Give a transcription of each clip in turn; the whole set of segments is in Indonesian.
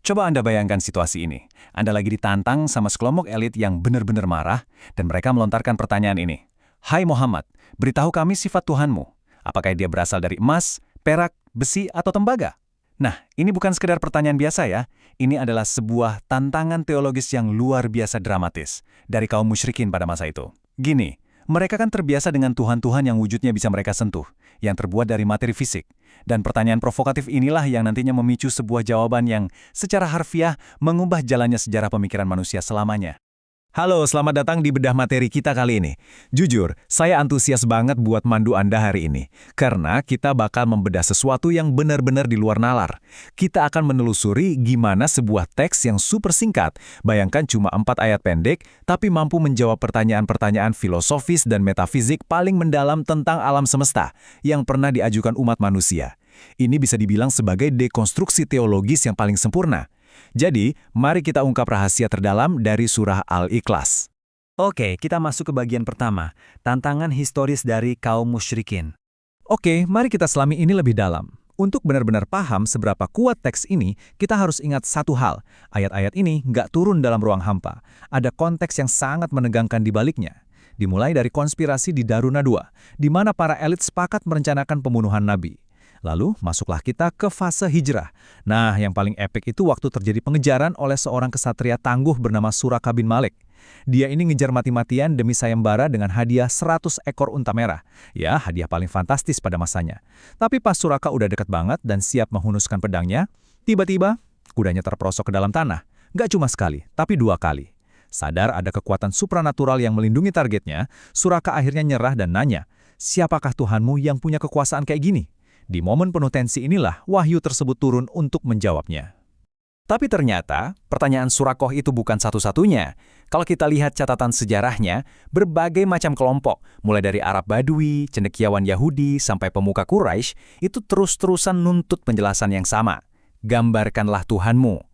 Coba Anda bayangkan situasi ini. Anda lagi ditantang sama sekelompok elit yang benar-benar marah, dan mereka melontarkan pertanyaan ini. Hai Muhammad, beritahu kami sifat Tuhanmu. Apakah dia berasal dari emas, perak, besi, atau tembaga? Nah, ini bukan sekedar pertanyaan biasa ya. Ini adalah sebuah tantangan teologis yang luar biasa dramatis dari kaum musyrikin pada masa itu. Gini, mereka kan terbiasa dengan Tuhan-Tuhan yang wujudnya bisa mereka sentuh, yang terbuat dari materi fisik. Dan pertanyaan provokatif inilah yang nantinya memicu sebuah jawaban yang secara harfiah mengubah jalannya sejarah pemikiran manusia selamanya. Halo, selamat datang di bedah materi kita kali ini. Jujur, saya antusias banget buat mandu Anda hari ini. Karena kita bakal membedah sesuatu yang benar-benar di luar nalar. Kita akan menelusuri gimana sebuah teks yang super singkat, bayangkan cuma 4 ayat pendek, tapi mampu menjawab pertanyaan-pertanyaan filosofis dan metafisik paling mendalam tentang alam semesta yang pernah diajukan umat manusia. Ini bisa dibilang sebagai dekonstruksi teologis yang paling sempurna. Jadi, mari kita ungkap rahasia terdalam dari surah Al-Ikhlas. Oke, kita masuk ke bagian pertama, tantangan historis dari kaum musyrikin. Oke, mari kita selami ini lebih dalam. Untuk benar-benar paham seberapa kuat teks ini, kita harus ingat satu hal. Ayat-ayat ini nggak turun dalam ruang hampa. Ada konteks yang sangat menegangkan di baliknya. Dimulai dari konspirasi di Daruna II, di mana para elit sepakat merencanakan pembunuhan Nabi. Lalu, masuklah kita ke fase hijrah. Nah, yang paling epik itu waktu terjadi pengejaran oleh seorang kesatria tangguh bernama Suraka bin Malik. Dia ini ngejar mati-matian demi sayembara dengan hadiah 100 ekor unta merah. Ya, hadiah paling fantastis pada masanya. Tapi pas Suraka udah dekat banget dan siap menghunuskan pedangnya, tiba-tiba kudanya terperosok ke dalam tanah. Nggak cuma sekali, tapi 2 kali. Sadar ada kekuatan supranatural yang melindungi targetnya, Suraka akhirnya nyerah dan nanya, "Siapakah Tuhanmu yang punya kekuasaan kayak gini?" Di momen penuh tensi inilah wahyu tersebut turun untuk menjawabnya. Tapi ternyata, pertanyaan Surakoh itu bukan satu-satunya. Kalau kita lihat catatan sejarahnya, berbagai macam kelompok, mulai dari Arab Badui, cendekiawan Yahudi, sampai pemuka Quraisy, itu terus-terusan nuntut penjelasan yang sama. Gambarkanlah Tuhanmu.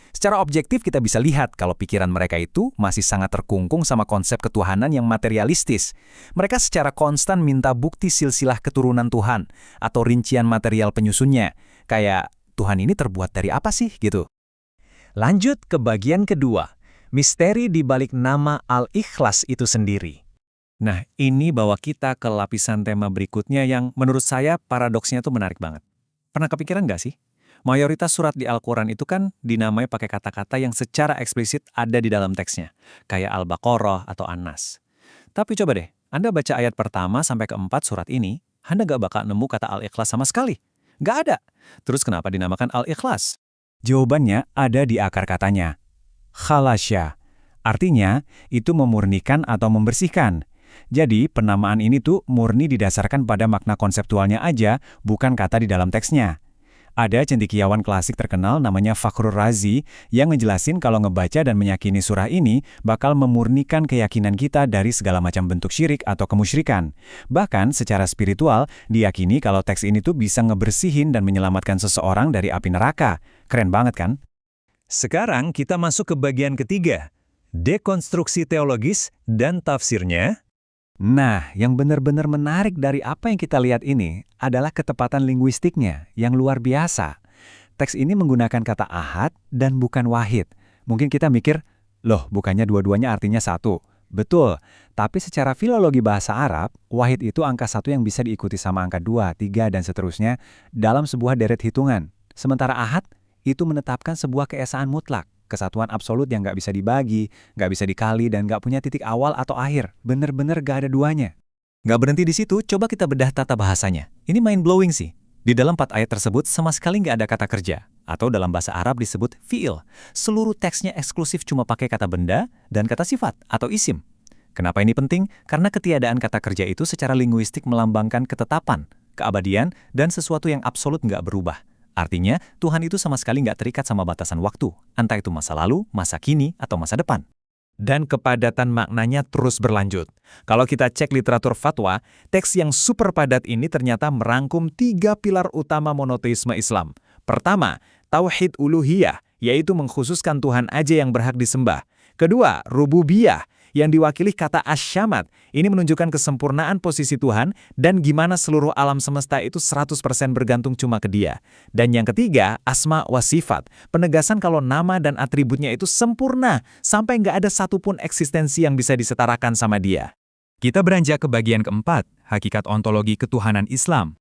Secara objektif kita bisa lihat kalau pikiran mereka itu masih sangat terkungkung sama konsep ketuhanan yang materialistis. Mereka secara konstan minta bukti silsilah keturunan Tuhan atau rincian material penyusunnya. Kayak, Tuhan ini terbuat dari apa sih gitu. Lanjut ke bagian kedua, misteri di balik nama Al-Ikhlas itu sendiri. Nah, ini bawa kita ke lapisan tema berikutnya yang menurut saya paradoksnya tuh menarik banget. Pernah kepikiran nggak sih? Mayoritas surat di Al-Quran itu kan dinamai pakai kata-kata yang secara eksplisit ada di dalam teksnya, kayak Al-Baqarah atau An-Nas. Tapi coba deh, Anda baca ayat pertama sampai ke-4 surat ini, Anda gak bakal nemu kata Al-Ikhlas sama sekali. Gak ada. Terus kenapa dinamakan Al-Ikhlas? Jawabannya ada di akar katanya. Khalasya. Artinya, itu memurnikan atau membersihkan. Jadi, penamaan ini tuh murni didasarkan pada makna konseptualnya aja, bukan kata di dalam teksnya. Ada cendekiawan klasik terkenal namanya Fakhrur Razi yang ngejelasin kalau ngebaca dan meyakini surah ini bakal memurnikan keyakinan kita dari segala macam bentuk syirik atau kemusyrikan. Bahkan secara spiritual, diyakini kalau teks ini tuh bisa ngebersihin dan menyelamatkan seseorang dari api neraka. Keren banget kan? Sekarang kita masuk ke bagian ketiga, dekonstruksi teologis dan tafsirnya. Nah, yang benar-benar menarik dari apa yang kita lihat ini adalah ketepatan linguistiknya yang luar biasa. Teks ini menggunakan kata ahad dan bukan wahid. Mungkin kita mikir, loh bukannya dua-duanya artinya satu. Betul, tapi secara filologi bahasa Arab, wahid itu angka 1 yang bisa diikuti sama angka 2, 3, dan seterusnya dalam sebuah deret hitungan. Sementara ahad itu menetapkan sebuah keesaan mutlak. Kesatuan absolut yang nggak bisa dibagi, nggak bisa dikali, dan nggak punya titik awal atau akhir. Bener-bener nggak ada duanya. Nggak berhenti di situ, coba kita bedah tata bahasanya. Ini mind-blowing sih. Di dalam 4 ayat tersebut sama sekali nggak ada kata kerja. Atau dalam bahasa Arab disebut fi'il. Seluruh teksnya eksklusif cuma pakai kata benda dan kata sifat atau isim. Kenapa ini penting? Karena ketiadaan kata kerja itu secara linguistik melambangkan ketetapan, keabadian, dan sesuatu yang absolut nggak berubah. Artinya, Tuhan itu sama sekali nggak terikat sama batasan waktu, entah itu masa lalu, masa kini, atau masa depan. Dan kepadatan maknanya terus berlanjut. Kalau kita cek literatur fatwa, teks yang super padat ini ternyata merangkum 3 pilar utama monoteisme Islam. Pertama, tauhid uluhiyah, yaitu mengkhususkan Tuhan aja yang berhak disembah. Kedua, rububiyah, yang diwakili kata asyamat. Ini menunjukkan kesempurnaan posisi Tuhan dan gimana seluruh alam semesta itu 100% bergantung cuma ke Dia. Dan yang ketiga, asma wa sifat, penegasan kalau nama dan atributnya itu sempurna, sampai nggak ada satupun eksistensi yang bisa disetarakan sama Dia. Kita beranjak ke bagian keempat, hakikat ontologi ketuhanan Islam.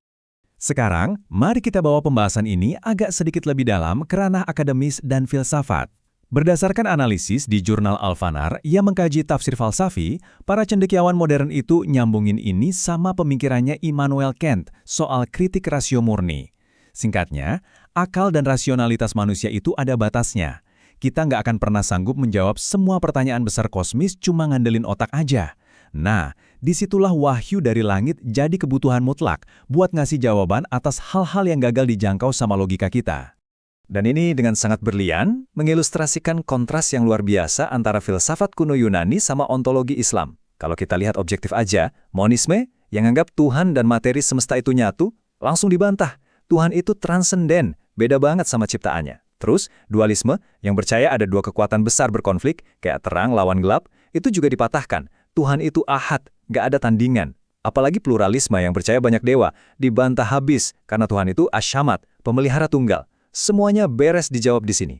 Sekarang, mari kita bawa pembahasan ini agak sedikit lebih dalam ke ranah akademis dan filsafat. Berdasarkan analisis di jurnal Al-Fanar yang mengkaji tafsir falsafi, para cendekiawan modern itu nyambungin ini sama pemikirannya Immanuel Kant soal kritik rasio murni. Singkatnya, akal dan rasionalitas manusia itu ada batasnya. Kita nggak akan pernah sanggup menjawab semua pertanyaan besar kosmis cuma ngandelin otak aja. Nah, disitulah wahyu dari langit jadi kebutuhan mutlak buat ngasih jawaban atas hal-hal yang gagal dijangkau sama logika kita. Dan ini dengan sangat berlian, mengilustrasikan kontras yang luar biasa antara filsafat kuno Yunani sama ontologi Islam. Kalau kita lihat objektif aja, monisme yang anggap Tuhan dan materi semesta itu nyatu, langsung dibantah. Tuhan itu transenden, beda banget sama ciptaannya. Terus, dualisme yang percaya ada dua kekuatan besar berkonflik, kayak terang lawan gelap, itu juga dipatahkan. Tuhan itu ahad, gak ada tandingan. Apalagi pluralisme yang percaya banyak dewa, dibantah habis karena Tuhan itu asyamat, pemelihara tunggal. Semuanya beres dijawab di sini.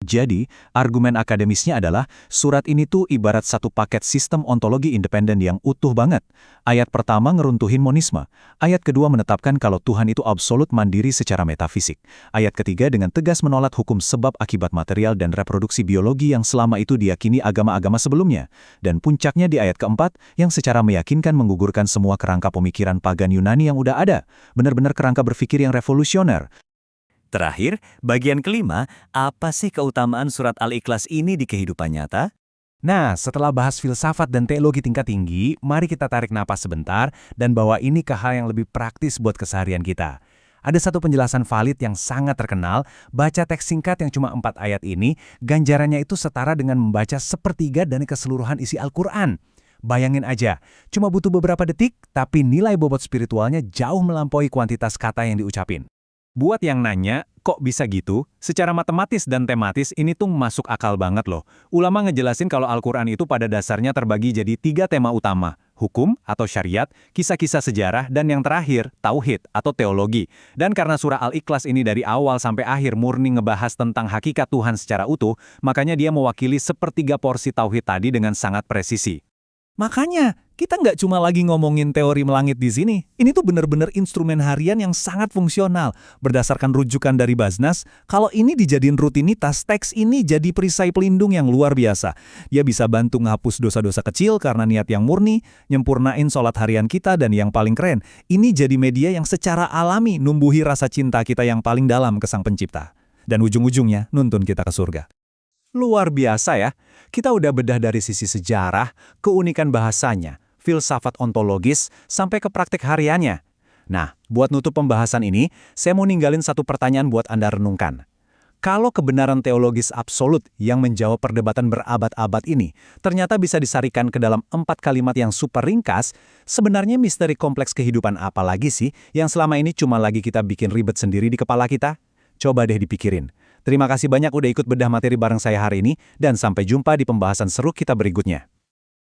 Jadi, argumen akademisnya adalah surat ini tuh ibarat satu paket sistem ontologi independen yang utuh banget. Ayat pertama ngeruntuhin monisme. Ayat kedua menetapkan kalau Tuhan itu absolut mandiri secara metafisik. Ayat ketiga dengan tegas menolak hukum sebab akibat material dan reproduksi biologi yang selama itu diyakini agama-agama sebelumnya. Dan puncaknya di ayat keempat yang secara meyakinkan menggugurkan semua kerangka pemikiran pagan Yunani yang udah ada. Benar-benar kerangka berpikir yang revolusioner. Terakhir, bagian kelima, apa sih keutamaan surat Al-Ikhlas ini di kehidupan nyata? Nah, setelah bahas filsafat dan teologi tingkat tinggi, mari kita tarik napas sebentar dan bawa ini ke hal yang lebih praktis buat keseharian kita. Ada satu penjelasan valid yang sangat terkenal, baca teks singkat yang cuma 4 ayat ini, ganjarannya itu setara dengan membaca sepertiga dari keseluruhan isi Al-Quran. Bayangin aja, cuma butuh beberapa detik, tapi nilai bobot spiritualnya jauh melampaui kuantitas kata yang diucapin. Buat yang nanya, kok bisa gitu? Secara matematis dan tematis ini tuh masuk akal banget loh. Ulama ngejelasin kalau Al-Quran itu pada dasarnya terbagi jadi 3 tema utama. Hukum atau syariat, kisah-kisah sejarah, dan yang terakhir, tauhid atau teologi. Dan karena surah Al-Ikhlas ini dari awal sampai akhir murni ngebahas tentang hakikat Tuhan secara utuh, makanya dia mewakili sepertiga porsi tauhid tadi dengan sangat presisi. Makanya, kita nggak cuma lagi ngomongin teori melangit di sini. Ini tuh bener-bener instrumen harian yang sangat fungsional. Berdasarkan rujukan dari Baznas, kalau ini dijadiin rutinitas, teks ini jadi perisai pelindung yang luar biasa. Dia bisa bantu ngapus dosa-dosa kecil karena niat yang murni, nyempurnain sholat harian kita, dan yang paling keren, ini jadi media yang secara alami numbuhi rasa cinta kita yang paling dalam ke Sang Pencipta. Dan ujung-ujungnya nuntun kita ke surga. Luar biasa ya, kita udah bedah dari sisi sejarah, keunikan bahasanya, filsafat ontologis, sampai ke praktik hariannya. Nah, buat nutup pembahasan ini, saya mau ninggalin satu pertanyaan buat Anda renungkan. Kalau kebenaran teologis absolut yang menjawab perdebatan berabad-abad ini, ternyata bisa disarikan ke dalam 4 kalimat yang super ringkas, sebenarnya misteri kompleks kehidupan apa lagi sih yang selama ini cuma lagi kita bikin ribet sendiri di kepala kita? Coba deh dipikirin. Terima kasih banyak udah ikut bedah materi bareng saya hari ini, dan sampai jumpa di pembahasan seru kita berikutnya.